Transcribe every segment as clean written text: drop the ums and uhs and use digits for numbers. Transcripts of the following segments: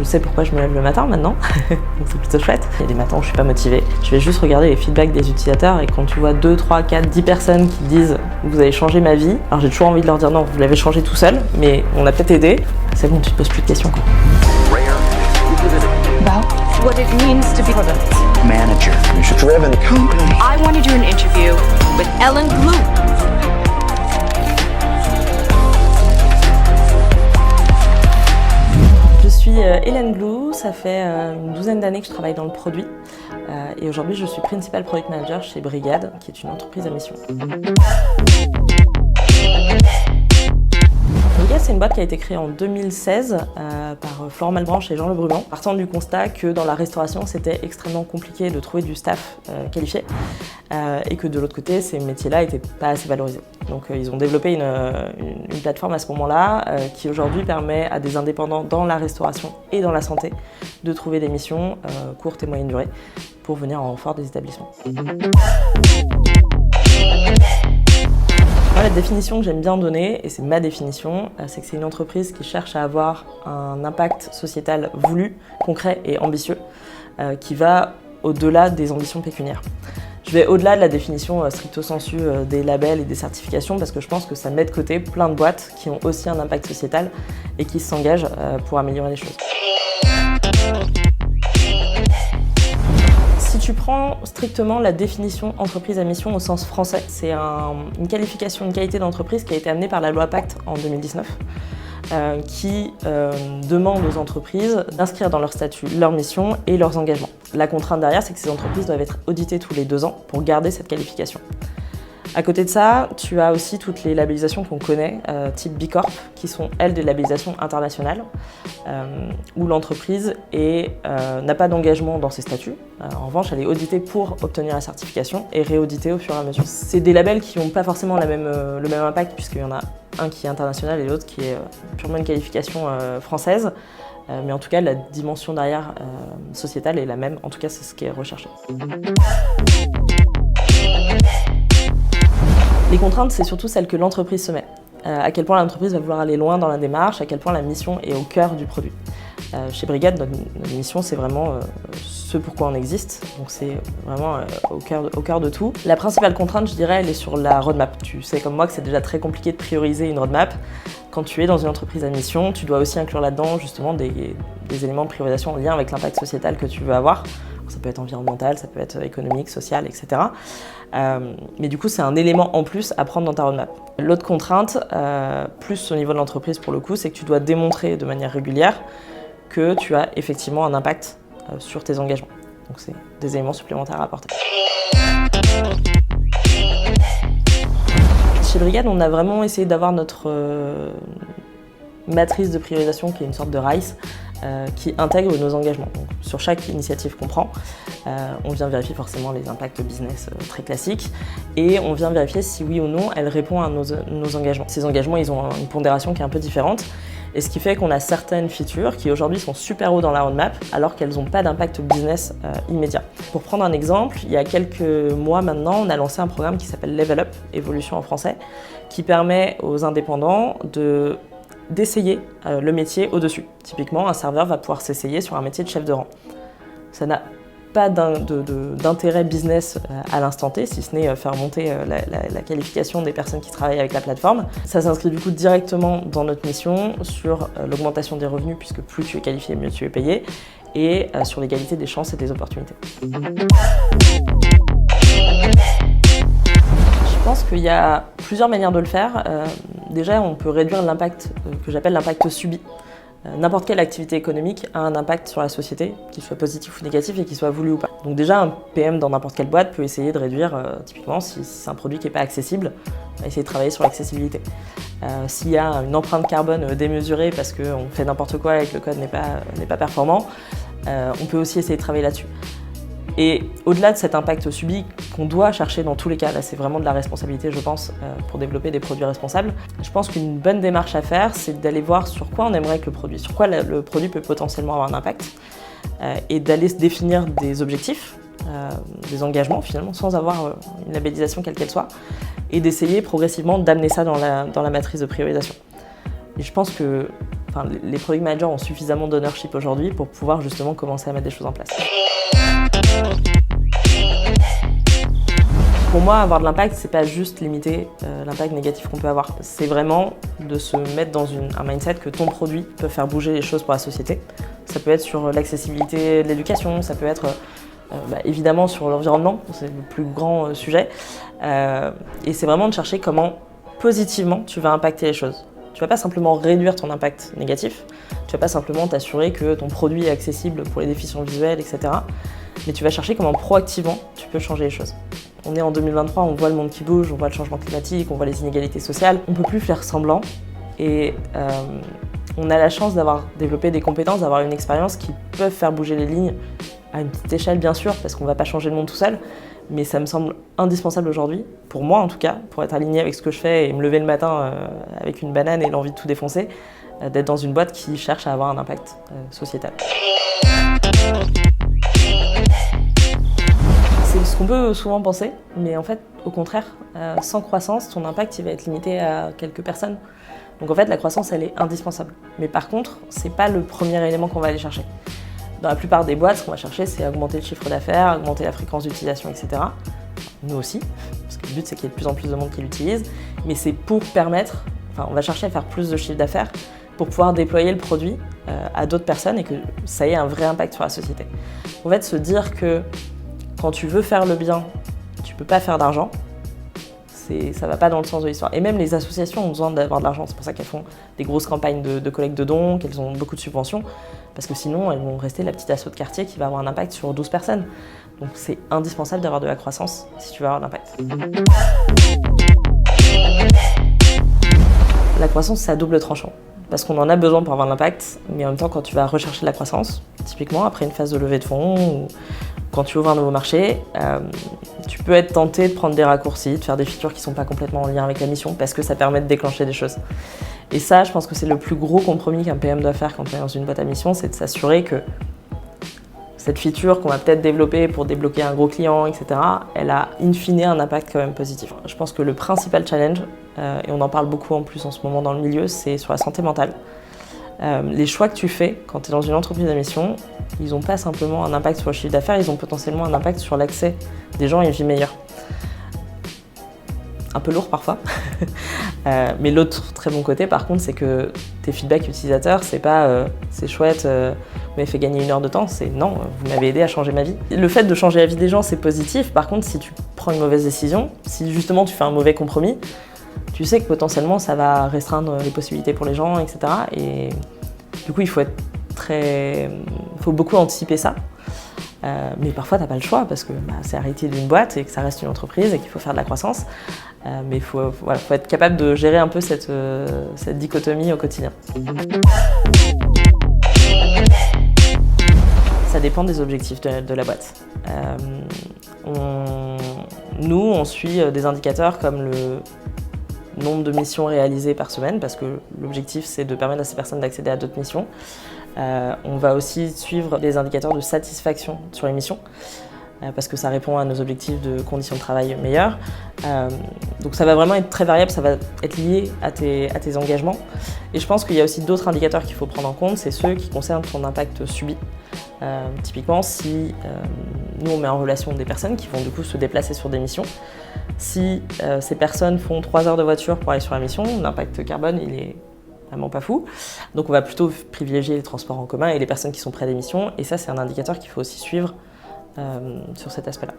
sais pourquoi je me lève le matin maintenant, donc c'est plutôt chouette. Il y a des matins où je suis pas motivée. Je vais juste regarder les feedbacks des utilisateurs et quand tu vois 2, 3, 4, 10 personnes qui disent « vous avez changé ma vie », alors j'ai toujours envie de leur dire « non, vous l'avez changé tout seul, mais on a peut-être aidé », c'est bon, tu te poses plus de questions quoi. About what it means to be product manager. You're a driven company. I want to do an interview with Ellen Glue. Je suis Hélène Glue, ça fait une douzaine d'années que je travaille dans le produit et aujourd'hui je suis Principal Product Manager chez Brigade, qui est une entreprise à mission. Brigade, c'est une boîte qui a été créée en 2016 par Florent Malbranche et Jean Le Brugand, partant du constat que dans la restauration c'était extrêmement compliqué de trouver du staff qualifié et que de l'autre côté ces métiers-là n'étaient pas assez valorisés. Donc ils ont développé une plateforme à ce moment-là qui aujourd'hui permet à des indépendants dans la restauration et dans la santé de trouver des missions courtes et moyenne durée pour venir en renfort des établissements. La définition que j'aime bien donner, et c'est ma définition, c'est que c'est une entreprise qui cherche à avoir un impact sociétal voulu, concret et ambitieux, qui va au-delà des ambitions pécuniaires. Je vais au-delà de la définition stricto sensu des labels et des certifications parce que je pense que ça met de côté plein de boîtes qui ont aussi un impact sociétal et qui s'engagent pour améliorer les choses. Si tu prends strictement la définition entreprise à mission au sens français, c'est une qualification, une qualité d'entreprise qui a été amenée par la loi Pacte en 2019, qui demande aux entreprises d'inscrire dans leur statut leurs missions et leurs engagements. La contrainte derrière, c'est que ces entreprises doivent être auditées tous les 2 ans pour garder cette qualification. À côté de ça, tu as aussi toutes les labellisations qu'on connaît, type B Corp, qui sont, elles, des labellisations internationales, où l'entreprise n'a pas d'engagement dans ses statuts. En revanche, elle est auditée pour obtenir la certification et réauditée au fur et à mesure. C'est des labels qui n'ont pas forcément le même impact, puisqu'il y en a un qui est international et l'autre qui est purement une qualification française. Mais en tout cas, la dimension derrière sociétale est la même. En tout cas, c'est ce qui est recherché. Les contraintes, c'est surtout celles que l'entreprise se met. À quel point l'entreprise va vouloir aller loin dans la démarche, à quel point la mission est au cœur du produit. Chez Brigade, notre mission, c'est vraiment ce pourquoi on existe. Donc c'est vraiment au cœur de tout. La principale contrainte, je dirais, elle est sur la roadmap. Tu sais comme moi que c'est déjà très compliqué de prioriser une roadmap. Quand tu es dans une entreprise à mission, tu dois aussi inclure là-dedans justement des éléments de priorisation en lien avec l'impact sociétal que tu veux avoir. Ça peut être environnemental, ça peut être économique, social, etc. Mais du coup, c'est un élément en plus à prendre dans ta roadmap. L'autre contrainte, plus au niveau de l'entreprise pour le coup, c'est que tu dois démontrer de manière régulière que tu as effectivement un impact sur tes engagements. Donc c'est des éléments supplémentaires à apporter. Chez Brigade, on a vraiment essayé d'avoir notre matrice de priorisation qui est une sorte de RICE, qui intègre nos engagements. Donc, sur chaque initiative qu'on prend, on vient vérifier forcément les impacts business très classiques et on vient vérifier si oui ou non elle répond à nos engagements. Ces engagements, ils ont une pondération qui est un peu différente et ce qui fait qu'on a certaines features qui aujourd'hui sont super haut dans la roadmap alors qu'elles n'ont pas d'impact business immédiat. Pour prendre un exemple, il y a quelques mois maintenant, on a lancé un programme qui s'appelle Level Up, évolution en français, qui permet aux indépendants d'essayer le métier au-dessus. Typiquement, un serveur va pouvoir s'essayer sur un métier de chef de rang. Ça n'a pas d'intérêt business à l'instant T, si ce n'est faire monter la qualification des personnes qui travaillent avec la plateforme. Ça s'inscrit du coup directement dans notre mission sur l'augmentation des revenus, puisque plus tu es qualifié, mieux tu es payé, et sur l'égalité des chances et des opportunités. Je pense qu'il y a plusieurs manières de le faire. Déjà, on peut réduire l'impact que j'appelle l'impact subi. N'importe quelle activité économique a un impact sur la société, qu'il soit positif ou négatif et qu'il soit voulu ou pas. Donc déjà, un PM dans n'importe quelle boîte peut essayer de réduire, typiquement, si c'est un produit qui n'est pas accessible, essayer de travailler sur l'accessibilité. S'il y a une empreinte carbone démesurée parce qu'on fait n'importe quoi et que le code n'est pas performant, on peut aussi essayer de travailler là-dessus. Et au-delà de cet impact subi qu'on doit chercher dans tous les cas, là c'est vraiment de la responsabilité je pense pour développer des produits responsables, je pense qu'une bonne démarche à faire c'est d'aller voir sur quoi on aimerait que le produit, sur quoi le produit peut potentiellement avoir un impact et d'aller se définir des objectifs, des engagements finalement sans avoir une labellisation quelle qu'elle soit et d'essayer progressivement d'amener ça dans la matrice de priorisation. Et je pense que les product managers ont suffisamment d'ownership aujourd'hui pour pouvoir justement commencer à mettre des choses en place. Pour moi, avoir de l'impact, c'est pas juste limiter l'impact négatif qu'on peut avoir. C'est vraiment de se mettre dans un mindset que ton produit peut faire bouger les choses pour la société. Ça peut être sur l'accessibilité de l'éducation, ça peut être évidemment sur l'environnement, c'est le plus grand sujet. Et c'est vraiment de chercher comment positivement tu vas impacter les choses. Tu vas pas simplement réduire ton impact négatif, tu vas pas simplement t'assurer que ton produit est accessible pour les déficients visuels, etc. Mais tu vas chercher comment proactivement tu peux changer les choses. On est en 2023, on voit le monde qui bouge, on voit le changement climatique, on voit les inégalités sociales. On ne peut plus faire semblant et on a la chance d'avoir développé des compétences, d'avoir une expérience qui peuvent faire bouger les lignes à une petite échelle bien sûr, parce qu'on ne va pas changer le monde tout seul. Mais ça me semble indispensable aujourd'hui, pour moi en tout cas, pour être aligné avec ce que je fais et me lever le matin avec une banane et l'envie de tout défoncer, d'être dans une boîte qui cherche à avoir un impact sociétal. C'est ce qu'on peut souvent penser, mais en fait, au contraire, sans croissance, ton impact il va être limité à quelques personnes. Donc en fait, la croissance, elle est indispensable. Mais par contre, c'est pas le premier élément qu'on va aller chercher. Dans la plupart des boîtes, ce qu'on va chercher, c'est augmenter le chiffre d'affaires, augmenter la fréquence d'utilisation, etc. Nous aussi, parce que le but, c'est qu'il y ait de plus en plus de monde qui l'utilise. Mais c'est pour permettre, on va chercher à faire plus de chiffre d'affaires pour pouvoir déployer le produit à d'autres personnes et que ça ait un vrai impact sur la société. En fait, se dire que quand tu veux faire le bien, tu peux pas faire d'argent, ça va pas dans le sens de l'histoire. Et même les associations ont besoin d'avoir de l'argent, c'est pour ça qu'elles font des grosses campagnes de collecte de dons, qu'elles ont beaucoup de subventions, parce que sinon elles vont rester la petite asso de quartier qui va avoir un impact sur 12 personnes. Donc c'est indispensable d'avoir de la croissance si tu veux avoir de l'impact. La croissance, c'est à double tranchant. Parce qu'on en a besoin pour avoir de l'impact, mais en même temps, quand tu vas rechercher de la croissance, typiquement après une phase de levée de fonds, ou quand tu ouvres un nouveau marché, tu peux être tenté de prendre des raccourcis, de faire des features qui ne sont pas complètement en lien avec la mission, parce que ça permet de déclencher des choses. Et ça, je pense que c'est le plus gros compromis qu'un PM doit faire quand on est dans une boîte à mission, c'est de s'assurer que cette feature qu'on va peut-être développer pour débloquer un gros client, etc., elle a in fine un impact quand même positif. Je pense que le principal challenge, et on en parle beaucoup en plus en ce moment dans le milieu, c'est sur la santé mentale. Les choix que tu fais quand tu es dans une entreprise à mission, ils n'ont pas simplement un impact sur le chiffre d'affaires, ils ont potentiellement un impact sur l'accès des gens à une vie meilleure. Un peu lourd parfois, mais l'autre très bon côté par contre, c'est que tes feedbacks utilisateurs, c'est pas c'est chouette, vous m'avez fait gagner 1 heure de temps, c'est non, vous m'avez aidé à changer ma vie. Le fait de changer la vie des gens, c'est positif. Par contre, si tu prends une mauvaise décision, si justement tu fais un mauvais compromis, tu sais que potentiellement ça va restreindre les possibilités pour les gens, etc. Et du coup, il faut beaucoup anticiper ça. Mais parfois, tu n'as pas le choix parce que c'est l'arrêté d'une boîte et que ça reste une entreprise et qu'il faut faire de la croissance. Mais il faut être capable de gérer un peu cette dichotomie au quotidien. Ça dépend des objectifs de la boîte. On suit des indicateurs comme le nombre de missions réalisées par semaine, parce que l'objectif c'est de permettre à ces personnes d'accéder à d'autres missions. On va aussi suivre des indicateurs de satisfaction sur les missions, parce que ça répond à nos objectifs de conditions de travail meilleures. Donc ça va vraiment être très variable, ça va être lié à tes engagements. Et je pense qu'il y a aussi d'autres indicateurs qu'il faut prendre en compte, c'est ceux qui concernent ton impact subi. Typiquement, si nous on met en relation des personnes qui vont du coup se déplacer sur des missions, si ces personnes font 3 heures de voiture pour aller sur la mission, l'impact carbone il est vraiment pas fou. Donc on va plutôt privilégier les transports en commun et les personnes qui sont près des missions, et ça c'est un indicateur qu'il faut aussi suivre sur cet aspect-là.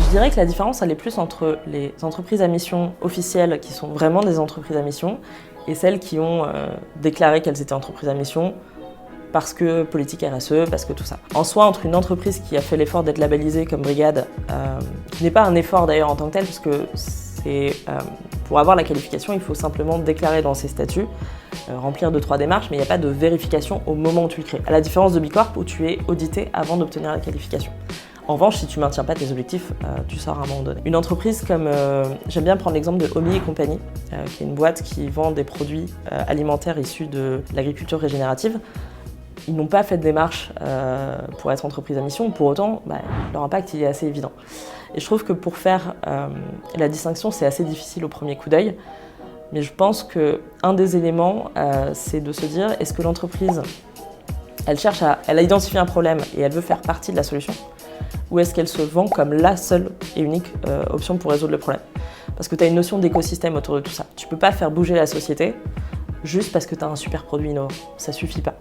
Je dirais que la différence elle est plus entre les entreprises à mission officielles qui sont vraiment des entreprises à mission et celles qui ont déclaré qu'elles étaient entreprises à mission parce que politique RSE, parce que tout ça. En soi, entre une entreprise qui a fait l'effort d'être labellisée comme brigade, qui n'est pas un effort d'ailleurs en tant que tel, parce que pour avoir la qualification, il faut simplement déclarer dans ses statuts, remplir 2-3 démarches, mais il n'y a pas de vérification au moment où tu le crées. À la différence de Bicorp où tu es audité avant d'obtenir la qualification. En revanche, si tu ne maintiens pas tes objectifs, tu sors à un moment donné. Une entreprise comme, j'aime bien prendre l'exemple de Omi et compagnie, qui est une boîte qui vend des produits alimentaires issus de l'agriculture régénérative. Ils n'ont pas fait de démarche pour être entreprise à mission, pour autant, leur impact il est assez évident. Et je trouve que pour faire la distinction, c'est assez difficile au premier coup d'œil. Mais je pense qu'un des éléments, c'est de se dire, est-ce que l'entreprise, elle a identifié un problème et elle veut faire partie de la solution, ou est-ce qu'elle se vend comme la seule et unique option pour résoudre le problème? Parce que tu as une notion d'écosystème autour de tout ça. Tu peux pas faire bouger la société juste parce que tu as un super produit innovant. Ça suffit pas.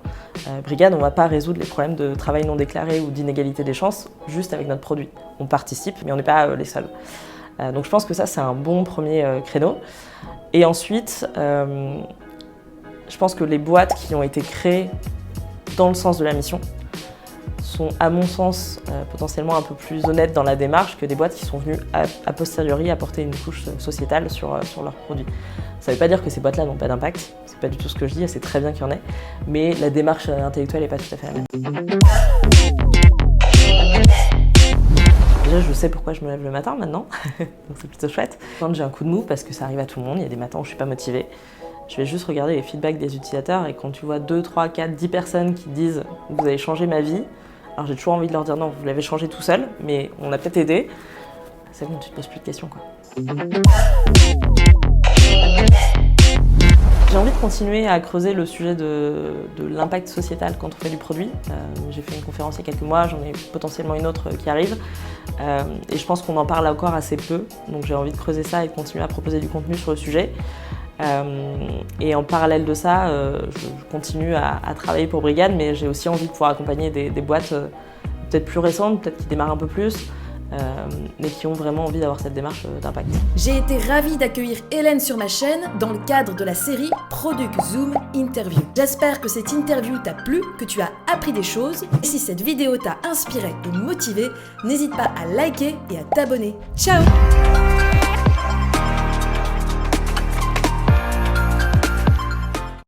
Brigad, on va pas résoudre les problèmes de travail non déclaré ou d'inégalité des chances juste avec notre produit. On participe, mais on n'est pas les seuls. Donc je pense que ça, c'est un bon premier créneau. Et ensuite, je pense que les boîtes qui ont été créées dans le sens de la mission sont, à mon sens, potentiellement un peu plus honnêtes dans la démarche que des boîtes qui sont venues a posteriori apporter une couche sociétale sur leurs produits. Ça ne veut pas dire que ces boîtes-là n'ont pas d'impact, c'est pas du tout ce que je dis, c'est très bien qu'il y en ait, mais la démarche intellectuelle n'est pas tout à fait la même. Déjà, je sais pourquoi je me lève le matin maintenant, donc c'est plutôt chouette. Quand j'ai un coup de mou, parce que ça arrive à tout le monde, il y a des matins où je ne suis pas motivée, je vais juste regarder les feedbacks des utilisateurs et quand tu vois 2, 3, 4, 10 personnes qui disent « vous avez changé ma vie », alors j'ai toujours envie de leur dire « non, vous l'avez changé tout seul, mais on a peut-être aidé », c'est bon, tu te poses plus de questions, quoi. J'ai envie de continuer à creuser le sujet de l'impact sociétal quand on fait du produit. J'ai fait une conférence il y a quelques mois, j'en ai potentiellement une autre qui arrive. Et je pense qu'on en parle encore assez peu, donc j'ai envie de creuser ça et de continuer à proposer du contenu sur le sujet. Et en parallèle de ça, je continue à travailler pour Brigad, mais j'ai aussi envie de pouvoir accompagner des boîtes peut-être plus récentes, peut-être qui démarrent un peu plus, mais qui ont vraiment envie d'avoir cette démarche d'impact. J'ai été ravie d'accueillir Hélène sur ma chaîne dans le cadre de la série Product Zoom Interview. J'espère que cette interview t'a plu, que tu as appris des choses. Et si cette vidéo t'a inspiré et motivé, n'hésite pas à liker et à t'abonner. Ciao!